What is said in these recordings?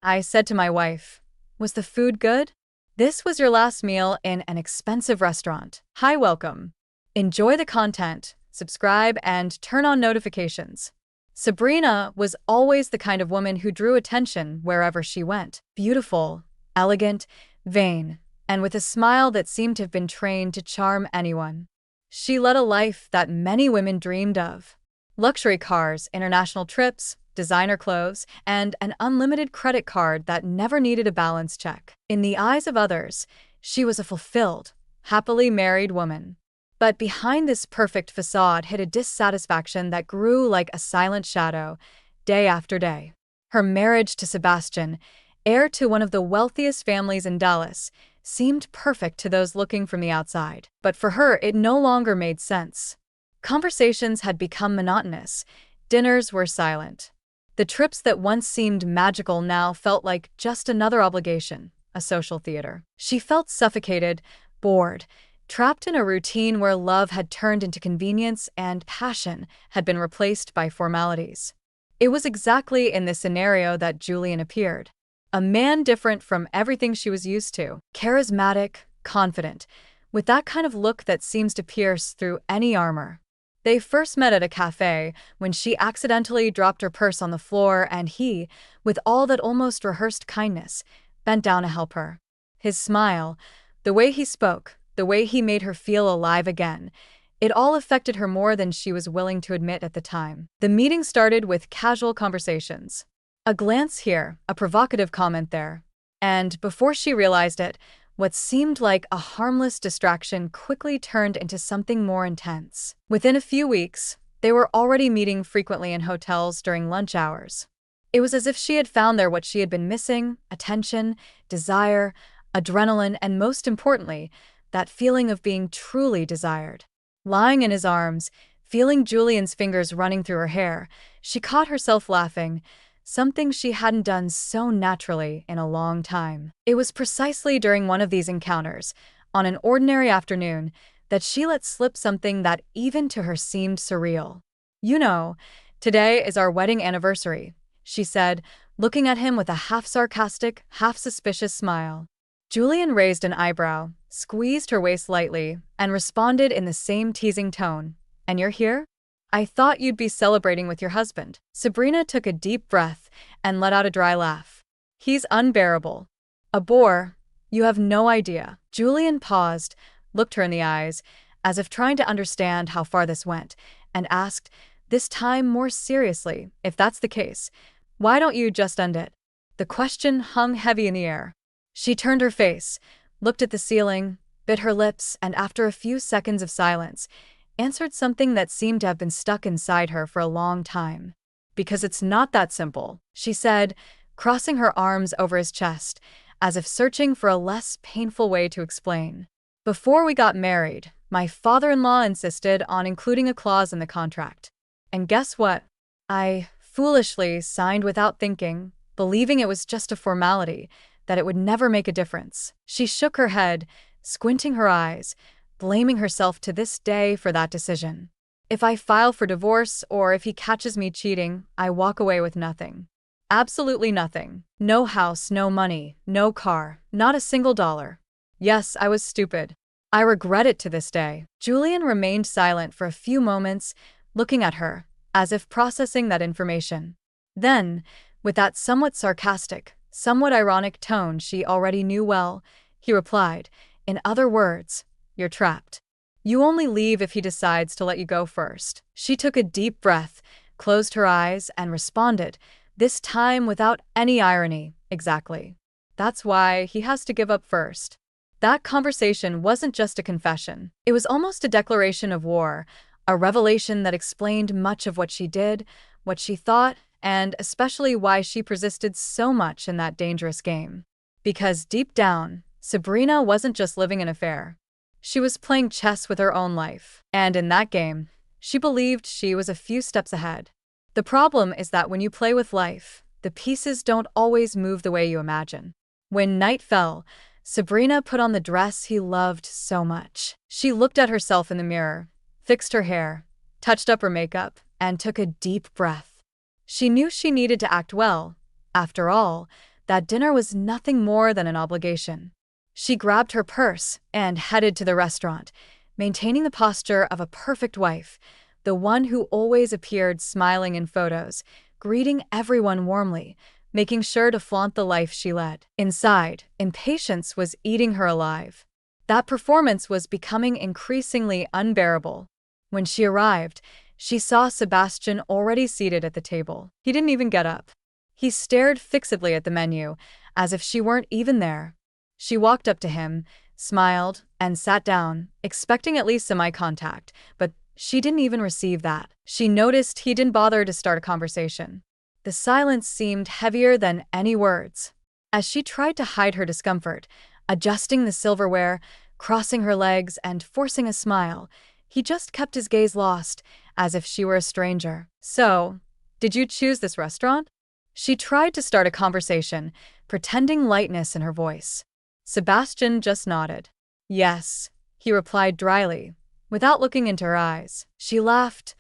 I said to my wife, "Was the food good? This was your last meal in an expensive restaurant. Hi, welcome. Enjoy the content, subscribe, and turn on notifications." Sabrina was always the kind of woman who drew attention wherever she went. Beautiful, elegant, vain, and with a smile that seemed to have been trained to charm anyone. She led a life that many women dreamed of. Luxury cars, international trips, designer clothes, and an unlimited credit card that never needed a balance check. In the eyes of others, she was a fulfilled, happily married woman. But behind this perfect facade hid a dissatisfaction that grew like a silent shadow, day after day. Her marriage to Sebastian, heir to one of the wealthiest families in Dallas, seemed perfect to those looking from the outside. But for her, it no longer made sense. Conversations had become monotonous. Dinners were silent. The trips that once seemed magical now felt like just another obligation, a social theater. She felt suffocated, bored, trapped in a routine where love had turned into convenience and passion had been replaced by formalities. It was exactly in this scenario that Julian appeared. A man different from everything she was used to. Charismatic, confident, with that kind of look that seems to pierce through any armor. They first met at a cafe when she accidentally dropped her purse on the floor and he, with all that almost rehearsed kindness, bent down to help her. His smile, the way he spoke, the way he made her feel alive again, it all affected her more than she was willing to admit at the time. The meeting started with casual conversations. A glance here, a provocative comment there. And before she realized it, what seemed like a harmless distraction quickly turned into something more intense. Within a few weeks, they were already meeting frequently in hotels during lunch hours. It was as if she had found there what she had been missing: attention, desire, adrenaline, and most importantly, that feeling of being truly desired. Lying in his arms, feeling Julian's fingers running through her hair, she caught herself laughing, something she hadn't done so naturally in a long time. It was precisely during one of these encounters, on an ordinary afternoon, that she let slip something that even to her seemed surreal. "You know, today is our wedding anniversary," she said, looking at him with a half-sarcastic, half-suspicious smile. Julian raised an eyebrow, squeezed her waist lightly, and responded in the same teasing tone. "And you're here? I thought you'd be celebrating with your husband." Sabrina took a deep breath and let out a dry laugh. "He's unbearable. A bore. You have no idea." Julian paused, looked her in the eyes, as if trying to understand how far this went, and asked, this time more seriously, "If that's the case, why don't you just end it?" The question hung heavy in the air. She turned her face, looked at the ceiling, bit her lips, and after a few seconds of silence, answered something that seemed to have been stuck inside her for a long time. "Because it's not that simple," she said, crossing her arms over his chest, as if searching for a less painful way to explain. "Before we got married, my father-in-law insisted on including a clause in the contract. And guess what? I foolishly signed without thinking, believing it was just a formality, that it would never make a difference." She shook her head, squinting her eyes, blaming herself to this day for that decision. "If I file for divorce or if he catches me cheating, I walk away with nothing. Absolutely nothing. No house, no money, no car, not a single dollar. Yes, I was stupid. I regret it to this day." Julian remained silent for a few moments, looking at her, as if processing that information. Then, with that somewhat sarcastic, somewhat ironic tone she already knew well, he replied, "In other words, you're trapped. You only leave if he decides to let you go first." She took a deep breath, closed her eyes, and responded, this time without any irony, "Exactly. That's why he has to give up first." That conversation wasn't just a confession. It was almost a declaration of war, a revelation that explained much of what she did, what she thought, and especially why she persisted so much in that dangerous game. Because deep down, Sabrina wasn't just living an affair. She was playing chess with her own life. And in that game, she believed she was a few steps ahead. The problem is that when you play with life, the pieces don't always move the way you imagine. When night fell, Sabrina put on the dress he loved so much. She looked at herself in the mirror, fixed her hair, touched up her makeup, and took a deep breath. She knew she needed to act well. After all, that dinner was nothing more than an obligation. She grabbed her purse and headed to the restaurant, maintaining the posture of a perfect wife, the one who always appeared smiling in photos, greeting everyone warmly, making sure to flaunt the life she led. Inside, impatience was eating her alive. That performance was becoming increasingly unbearable. When she arrived, she saw Sebastian already seated at the table. He didn't even get up. He stared fixedly at the menu, as if she weren't even there. She walked up to him, smiled, and sat down, expecting at least some eye contact, but she didn't even receive that. She noticed he didn't bother to start a conversation. The silence seemed heavier than any words. As she tried to hide her discomfort, adjusting the silverware, crossing her legs, and forcing a smile, he just kept his gaze lost, as if she were a stranger. "So, did you choose this restaurant?" She tried to start a conversation, pretending lightness in her voice. Sebastian just nodded. "Yes," he replied dryly, without looking into her eyes. She laughed,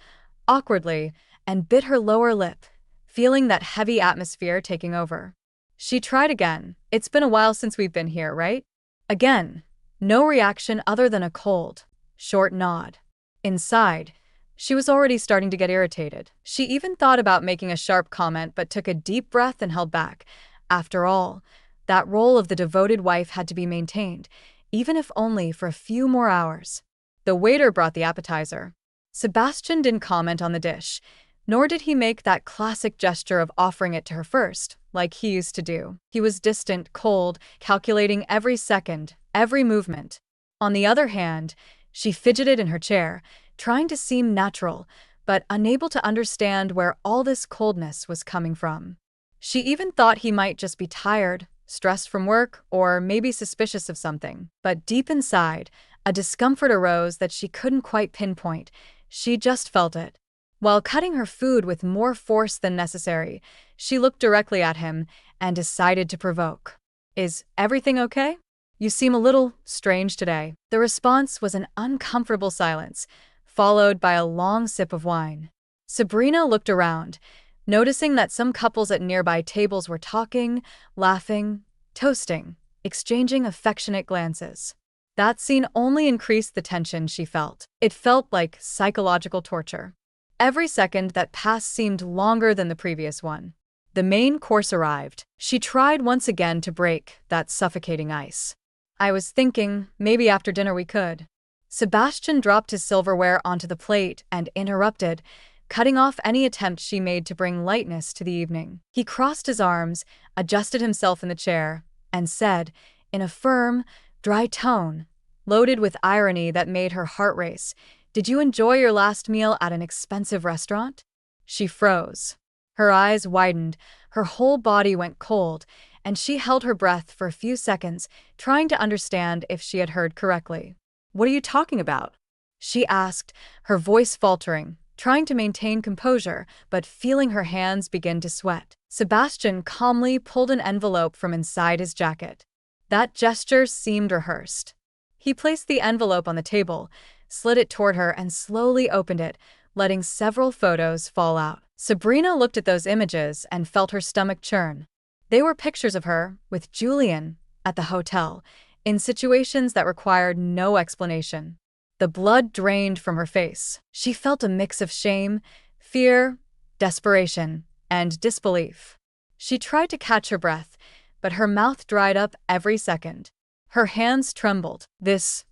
awkwardly, and bit her lower lip, feeling that heavy atmosphere taking over. She tried again. "It's been a while since we've been here, right?" Again, no reaction other than a cold, short nod. Inside, she was already starting to get irritated. She even thought about making a sharp comment but took a deep breath and held back. After all, that role of the devoted wife had to be maintained, even if only for a few more hours. The waiter brought the appetizer. Sebastian didn't comment on the dish, nor did he make that classic gesture of offering it to her first, like he used to do. He was distant, cold, calculating every second, every movement. On the other hand, she fidgeted in her chair, trying to seem natural, but unable to understand where all this coldness was coming from. She even thought he might just be tired, stressed from work, or maybe suspicious of something. But deep inside, a discomfort arose that she couldn't quite pinpoint. She just felt it. While cutting her food with more force than necessary, she looked directly at him and decided to provoke. "Is everything okay? You seem a little strange today." The response was an uncomfortable silence, followed by a long sip of wine. Sabrina looked around, noticing that some couples at nearby tables were talking, laughing, toasting, exchanging affectionate glances. That scene only increased the tension she felt. It felt like psychological torture. Every second that passed seemed longer than the previous one. The main course arrived. She tried once again to break that suffocating ice. "I was thinking, maybe after dinner we could." Sebastian dropped his silverware onto the plate and interrupted, cutting off any attempt she made to bring lightness to the evening. He crossed his arms, adjusted himself in the chair, and said, in a firm, dry tone, loaded with irony that made her heart race, "Did you enjoy your last meal at an expensive restaurant?" She froze. Her eyes widened, her whole body went cold, and she held her breath for a few seconds, trying to understand if she had heard correctly. "What are you talking about?" she asked, her voice faltering, trying to maintain composure, but feeling her hands begin to sweat. Sebastian calmly pulled an envelope from inside his jacket. That gesture seemed rehearsed. He placed the envelope on the table, slid it toward her, and slowly opened it, letting several photos fall out. Sabrina looked at those images and felt her stomach churn. They were pictures of her, with Julian, at the hotel, in situations that required no explanation. The blood drained from her face. She felt a mix of shame, fear, desperation, and disbelief. She tried to catch her breath, but her mouth dried up every second. Her hands trembled. This.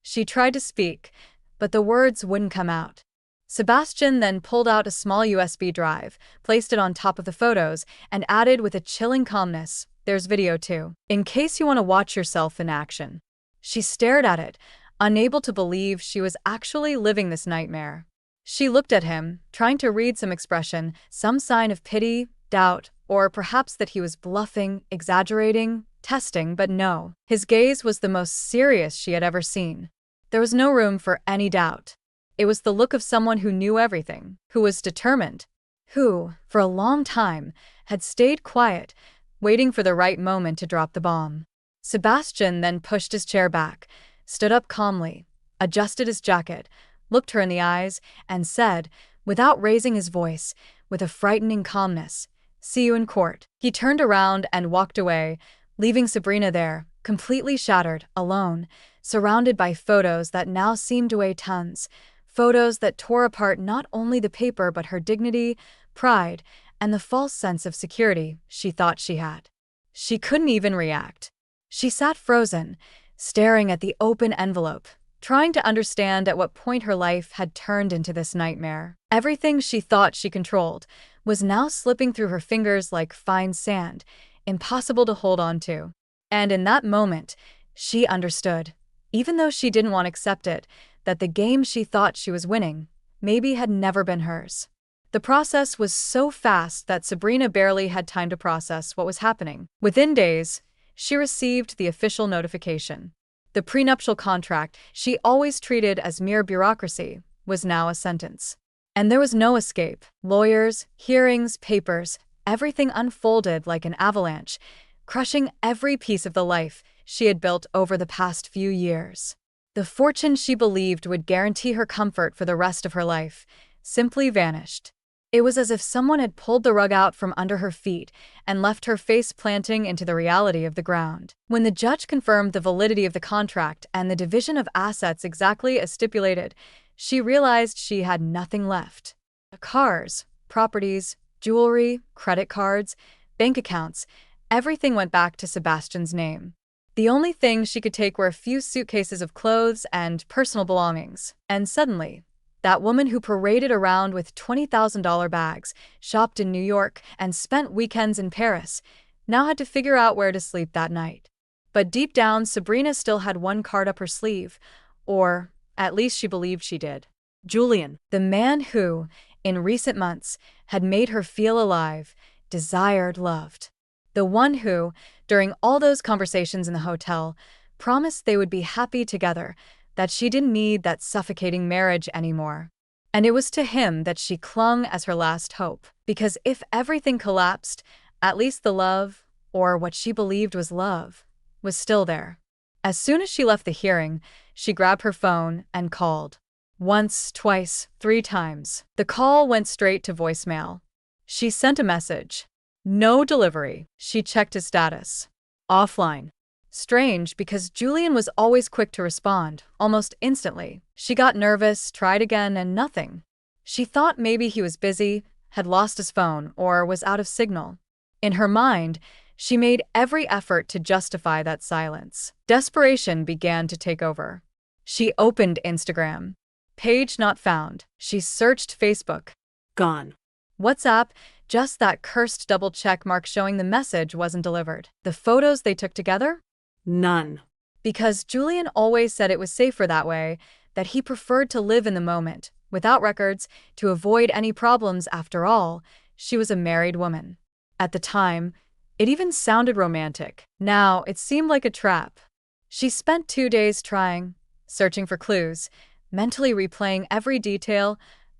She tried to speak, but the words wouldn't come out. Sebastian then pulled out a small USB drive, placed it on top of the photos, and added with a chilling calmness, "There's video too, in case you want to watch yourself in action." She stared at it, unable to believe she was actually living this nightmare. She looked at him, trying to read some expression, some sign of pity, doubt, or perhaps that he was bluffing, exaggerating, testing, but no. His gaze was the most serious she had ever seen. There was no room for any doubt. It was the look of someone who knew everything, who was determined, who, for a long time, had stayed quiet, waiting for the right moment to drop the bomb. Sebastian then pushed his chair back, stood up calmly, adjusted his jacket, looked her in the eyes, and said, without raising his voice, with a frightening calmness, See you in court." He turned around and walked away, leaving Sabrina there, completely shattered, alone, surrounded by photos that now seemed to weigh tons. Photos that tore apart not only the paper but her dignity, pride, and the false sense of security she thought she had. She couldn't even react. She sat frozen, staring at the open envelope, trying to understand at what point her life had turned into this nightmare. Everything she thought she controlled was now slipping through her fingers like fine sand, impossible to hold on to. And in that moment, she understood, even though she didn't want to accept it, that the game she thought she was winning maybe had never been hers. The process was so fast that Sabrina barely had time to process what was happening. Within days, she received the official notification. The prenuptial contract she always treated as mere bureaucracy was now a sentence. And there was no escape. Lawyers, hearings, papers, everything unfolded like an avalanche, crushing every piece of the life she had built over the past few years. The fortune she believed would guarantee her comfort for the rest of her life simply vanished. It was as if someone had pulled the rug out from under her feet and left her face planting into the reality of the ground. When the judge confirmed the validity of the contract and the division of assets exactly as stipulated, she realized she had nothing left. Cars, properties, jewelry, credit cards, bank accounts, everything went back to Sebastian's name. The only thing she could take were a few suitcases of clothes and personal belongings. And suddenly, that woman who paraded around with $20,000 bags, shopped in New York, and spent weekends in Paris, now had to figure out where to sleep that night. But deep down, Sabrina still had one card up her sleeve, or at least she believed she did. Julian, the man who, in recent months, had made her feel alive, desired, loved. The one who, during all those conversations in the hotel, promised they would be happy together, that she didn't need that suffocating marriage anymore. And it was to him that she clung as her last hope, because if everything collapsed, at least the love, or what she believed was love, was still there. As soon as she left the hearing, she grabbed her phone and called. Once, twice, 3 times. The call went straight to voicemail. She sent a message. No delivery. She checked his status. Offline. Strange, because Julian was always quick to respond, almost instantly. She got nervous, tried again, and nothing. She thought maybe he was busy, had lost his phone, or was out of signal. In her mind, she made every effort to justify that silence. Desperation began to take over. She opened Instagram. Page not found. She searched Facebook. Gone. WhatsApp, just that cursed double check mark showing the message wasn't delivered. The photos they took together? None. Because Julian always said it was safer that way, that he preferred to live in the moment, without records, to avoid any problems. After all, she was a married woman. At the time, it even sounded romantic. Now, it seemed like a trap. She spent 2 days trying, searching for clues, mentally replaying every detail,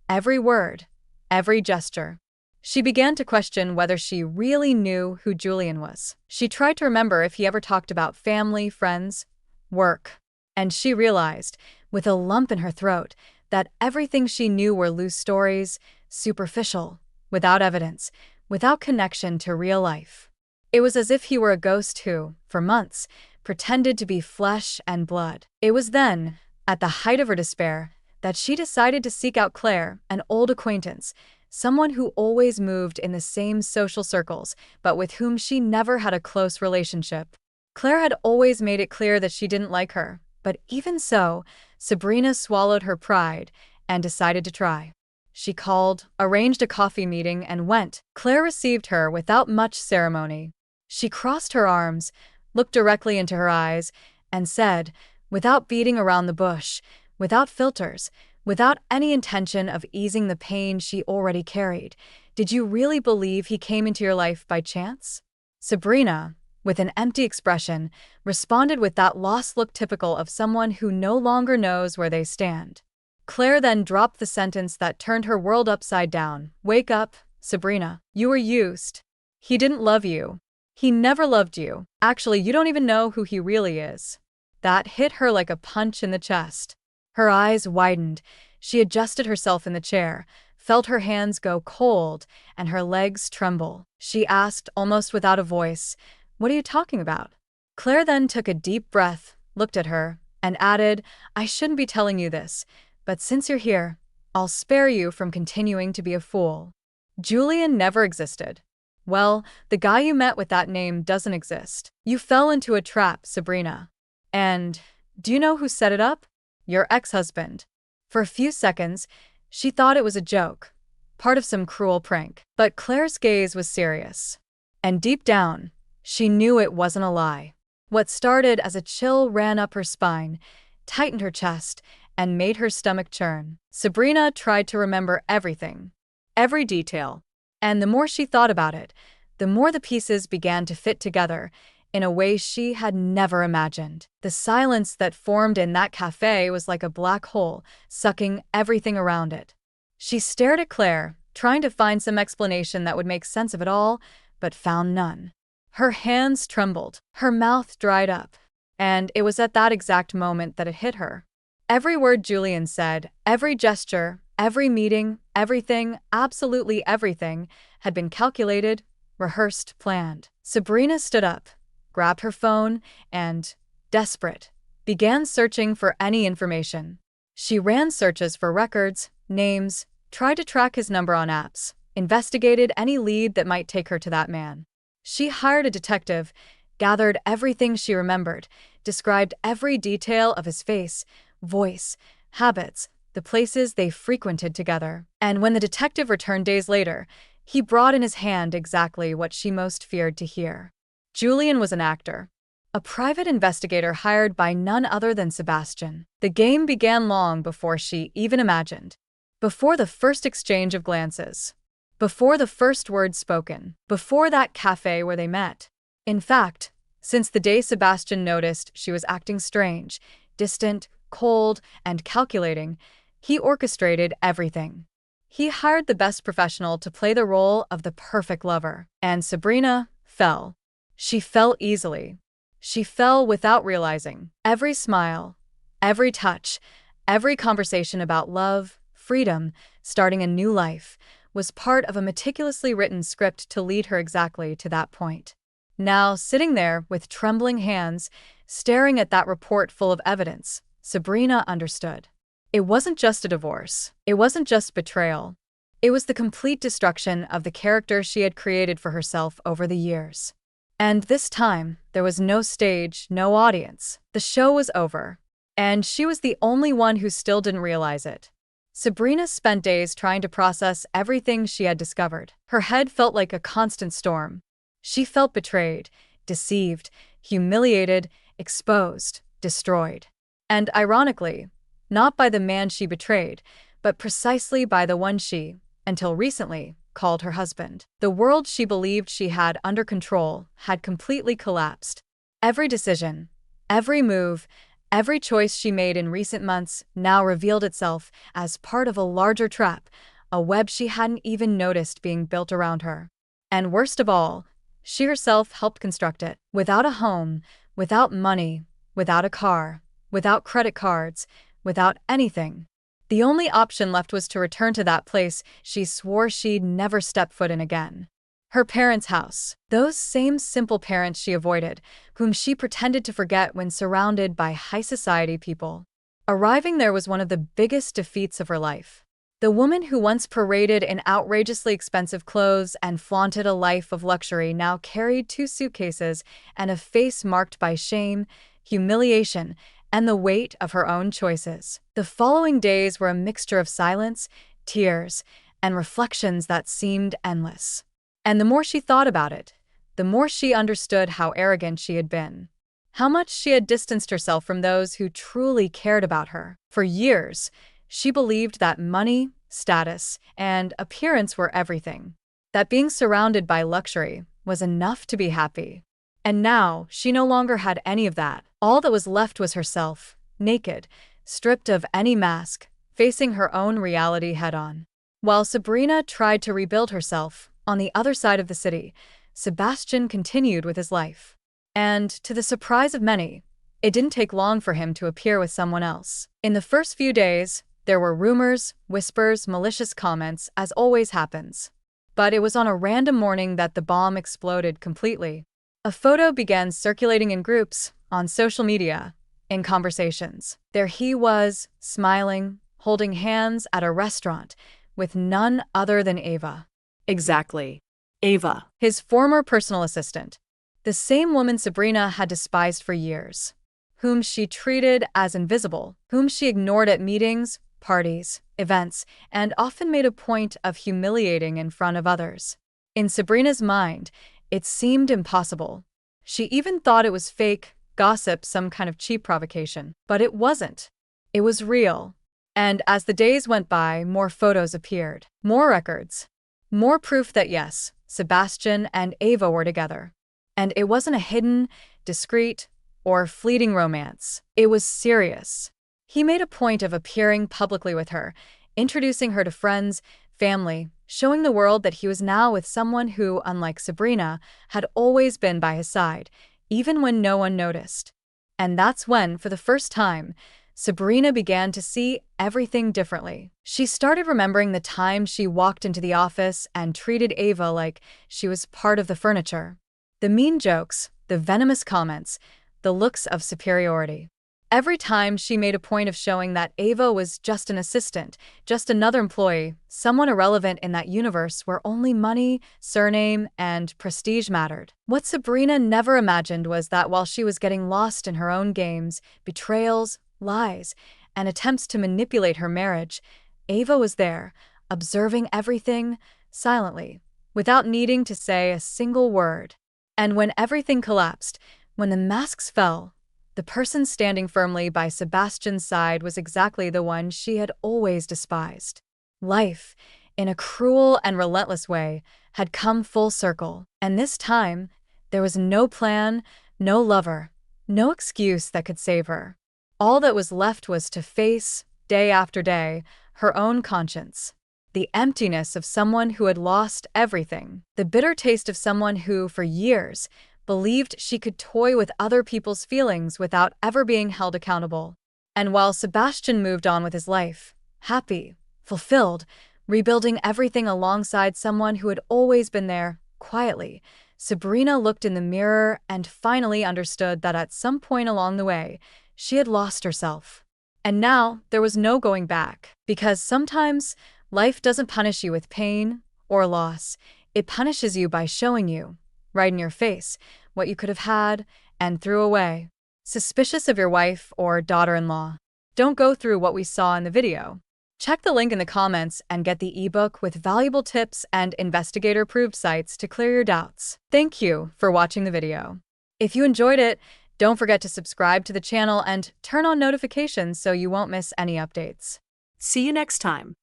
every word, every gesture. She began to question whether she really knew who Julian was. She tried to remember if he ever talked about family, friends, work. And she realized, with a lump in her throat, that everything she knew were loose stories, superficial, without evidence, without connection to real life. It was as if he were a ghost who, for months, pretended to be flesh and blood. It was then, at the height of her despair, that she decided to seek out Claire, an old acquaintance, someone who always moved in the same social circles, but with whom she never had a close relationship. Claire had always made it clear that she didn't like her, but even so, Sabrina swallowed her pride and decided to try. She called, arranged a coffee meeting, and went. Claire received her without much ceremony. She crossed her arms, looked directly into her eyes, and said, without beating around the bush, without filters, without any intention of easing the pain she already carried, "Did you really believe he came into your life by chance?" Sabrina, with an empty expression, responded with that lost look typical of someone who no longer knows where they stand. Claire then dropped the sentence that turned her world upside down. "Wake up, Sabrina. You were used. He didn't love you. He never loved you. Actually, you don't even know who he really is." That hit her like a punch in the chest. Her eyes widened. She adjusted herself in the chair, felt her hands go cold and her legs tremble. She asked, almost without a voice. "What are you talking about?" Claire then took a deep breath, looked at her, and added, "I shouldn't be telling you this, but since you're here, I'll spare you from continuing to be a fool. Julian never existed. Well, the guy you met with that name doesn't exist. You fell into a trap, Sabrina. And do you know who set it up? Your ex-husband." For a few seconds, she thought it was a joke, part of some cruel prank. But Claire's gaze was serious. And deep down, she knew it wasn't a lie. What started as a chill ran up her spine, tightened her chest, and made her stomach churn. Sabrina tried to remember everything, every detail. And the more she thought about it, the more the pieces began to fit together in a way she had never imagined. The silence that formed in that cafe was like a black hole, sucking everything around it. She stared at Claire, trying to find some explanation that would make sense of it all, but found none. Her hands trembled, her mouth dried up, and it was at that exact moment that it hit her. Every word Julian said, every gesture, every meeting, everything, absolutely everything, had been calculated, rehearsed, planned. Sabrina stood up, grabbed her phone, and, desperate, began searching for any information. She ran searches for records, names, tried to track his number on apps, investigated any lead that might take her to that man. She hired a detective, gathered everything she remembered, described every detail of his face, voice, habits, the places they frequented together. And when the detective returned days later, he brought in his hand exactly what she most feared to hear. Julian was an actor, a private investigator hired by none other than Sebastian. The game began long before she even imagined. Before the first exchange of glances. Before the first words spoken. Before that cafe where they met. In fact, since the day Sebastian noticed she was acting strange, distant, cold, and calculating, he orchestrated everything. He hired the best professional to play the role of the perfect lover. And Sabrina fell. She fell easily. She fell without realizing. Every smile, every touch, every conversation about love, freedom, starting a new life, was part of a meticulously written script to lead her exactly to that point. Now, sitting there with trembling hands, staring at that report full of evidence, Sabrina understood. It wasn't just a divorce. It wasn't just betrayal. It was the complete destruction of the character she had created for herself over the years. And this time, there was no stage, no audience. The show was over. And she was the only one who still didn't realize it. Sabrina spent days trying to process everything she had discovered. Her head felt like a constant storm. She felt betrayed, deceived, humiliated, exposed, destroyed. And ironically, not by the man she betrayed, but precisely by the one she, until recently, called her husband. The world she believed she had under control had completely collapsed. Every decision, every move, every choice she made in recent months now revealed itself as part of a larger trap, a web she hadn't even noticed being built around her. And worst of all, she herself helped construct it. Without a home, without money, without a car, without credit cards, without anything. The only option left was to return to that place she swore she'd never step foot in again. Her parents' house. Those same simple parents she avoided, whom she pretended to forget when surrounded by high society people. Arriving there was one of the biggest defeats of her life. The woman who once paraded in outrageously expensive clothes and flaunted a life of luxury now carried 2 suitcases and a face marked by shame, humiliation, and the weight of her own choices. The following days were a mixture of silence, tears, and reflections that seemed endless. And the more she thought about it, the more she understood how arrogant she had been. How much she had distanced herself from those who truly cared about her. For years, she believed that money, status, and appearance were everything. That being surrounded by luxury was enough to be happy. And now, she no longer had any of that. All that was left was herself, naked, stripped of any mask, facing her own reality head-on. While Sabrina tried to rebuild herself, on the other side of the city, Sebastian continued with his life. And, to the surprise of many, it didn't take long for him to appear with someone else. In the first few days, there were rumors, whispers, malicious comments, as always happens. But it was on a random morning that the bomb exploded completely. A photo began circulating in groups, on social media, in conversations. There he was, smiling, holding hands at a restaurant with none other than Ava. Exactly. Ava. His former personal assistant. The same woman Sabrina had despised for years. Whom she treated as invisible, whom she ignored at meetings, parties, events, and often made a point of humiliating in front of others. In Sabrina's mind, it seemed impossible. She even thought it was fake, gossip, some kind of cheap provocation. But it wasn't. It was real. And as the days went by, more photos appeared, more records, more proof that yes, Sebastian and Ava were together. And it wasn't a hidden, discreet, or fleeting romance. It was serious. He made a point of appearing publicly with her, introducing her to friends, family, showing the world that he was now with someone who, unlike Sabrina, had always been by his side, even when no one noticed. And that's when, for the first time, Sabrina began to see everything differently. She started remembering the time she walked into the office and treated Ava like she was part of the furniture. The mean jokes, the venomous comments, the looks of superiority. Every time she made a point of showing that Ava was just an assistant, just another employee, someone irrelevant in that universe where only money, surname, and prestige mattered. What Sabrina never imagined was that while she was getting lost in her own games, betrayals, lies, and attempts to manipulate her marriage, Ava was there, observing everything, silently, without needing to say a single word. And when everything collapsed, when the masks fell, the person standing firmly by Sebastian's side was exactly the one she had always despised. Life, in a cruel and relentless way, had come full circle. And this time, there was no plan, no lover, no excuse that could save her. All that was left was to face, day after day, her own conscience. The emptiness of someone who had lost everything. The bitter taste of someone who, for years, believed she could toy with other people's feelings without ever being held accountable. And while Sebastian moved on with his life, happy, fulfilled, rebuilding everything alongside someone who had always been there, quietly, Sabrina looked in the mirror and finally understood that at some point along the way, she had lost herself. And now there was no going back. Because sometimes life doesn't punish you with pain or loss. It punishes you by showing you, right in your face, what you could have had and threw away. Suspicious of your wife or daughter-in-law? Don't go through what we saw in the video. Check the link in the comments and get the ebook with valuable tips and investigator-approved sites to clear your doubts. Thank you for watching the video. If you enjoyed it, don't forget to subscribe to the channel and turn on notifications so you won't miss any updates. See you next time.